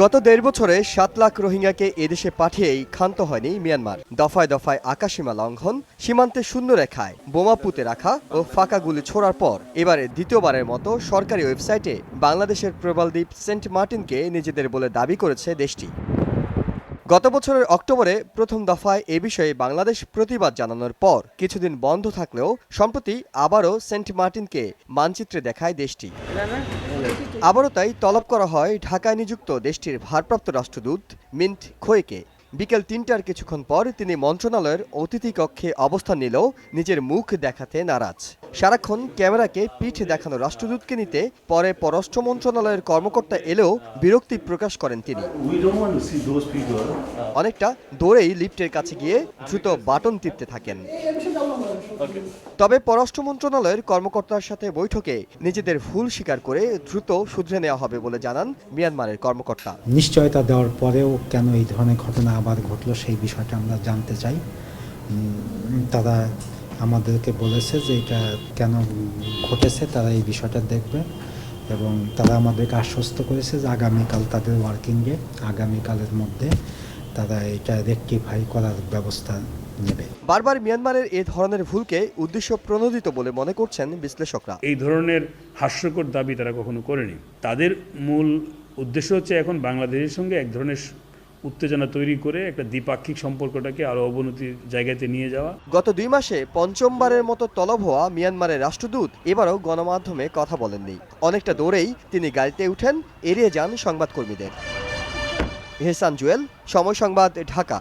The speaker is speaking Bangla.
গত ১.৫ বছরে ৭ লাখ রোহিঙ্গাকে এদেশে পাঠিয়েই ক্ষান্ত হয়নি মিয়ানমার। দফায় দফায় আকাশসীমা লঙ্ঘন, সীমান্তে শূন্যরেখায় বোমা পুঁতে রাখা ও ফাঁকা গুলি ছোড়ার পর এবারে দ্বিতীয়বারের মতো সরকারি ওয়েবসাইটে বাংলাদেশের প্রবাল দ্বীপ সেন্ট মার্টিনকে নিজেদের বলে দাবি করেছে দেশটি। গত বছরের অক্টোবরে প্রথম দফায় এ বিষয়ে বাংলাদেশ প্রতিবাদ জানানোর পর কিছুদিন বন্ধ থাকলেও সম্প্রতি আবারও সেন্ট মার্টিনকে মানচিত্রে দেখায় দেশটি। আবারও তাই তলব করা হয় ঢাকায় নিযুক্ত দেশটির ভারপ্রাপ্ত রাষ্ট্রদূত মিন্ট খোয়েকে। বিকেল ৩টার কিছুক্ষণ পর তিনি মন্ত্রণালয়ের অতিথি কক্ষে অবস্থান নিলেও নিজের মুখ দেখাতে নারাজ। সারাক্ষণ ক্যামেরাকে পিঠ দেখানো রাষ্ট্রদূতকে নিতে পরে পররাষ্ট্র মন্ত্রণালয়ের কর্মকর্তা এলেও বিরক্তি প্রকাশ করেন তিনি। অনেকটা দৌড়েই লিফটের কাছে গিয়ে দ্রুত বাটন টিপতে থাকেন। তবে পররাষ্ট্র মন্ত্রণালয়ের কর্মকর্তার সাথে বৈঠকে নিজেদের ভুল স্বীকার করে দ্রুত শুধরে নেওয়া হবে বলে জানান মিয়ানমারের কর্মকর্তা। নিশ্চয়তা দেওয়ার পরেও কেন এই ধরনের ঘটনা আবার ঘটলো সেই বিষয়টা আমরা জানতে চাই। তারা আমাদেরকে বলেছে যে এটা কেন ঘটেছে, তারা এই বিষয়টা দেখবে এবং তারা আমাদেরকে আশ্বস্ত করেছে যে আগামীকাল তাদের ওয়ার্কিং ডে, আগামীকালের মধ্যে তারা এটা রেকটিফাই করার ব্যবস্থা নেবে। বারবার মিয়ানমারের এ ধরনের ভুলকে উদ্দেশ্য প্রণোদিত বলে মনে করছেন বিশ্লেষকরা। এই ধরনের হাস্যকর দাবি তারা কখনো করেনি। তাদের মূল উদ্দেশ্য হচ্ছে এখন বাংলাদেশের সঙ্গে এক ধরনের উত্তেজনা তৈরি করে একটা দ্বিপাক্ষিক সম্পর্কটাকে আরো অবনতির জায়গাতে নিয়ে যাওয়া। গত ২ মাসে পঞ্চমবারের মতো তলব হওয়া মিয়ানমারের রাষ্ট্রদূত এবারও গণমাধ্যমে কথা বলেননি। অনেকটা দৌড়েই তিনি গাড়িতে উঠেন, এড়িয়ে যান সংবাদকর্মীদের। এহসান জুয়েল, সময় সংবাদ, ঢাকা।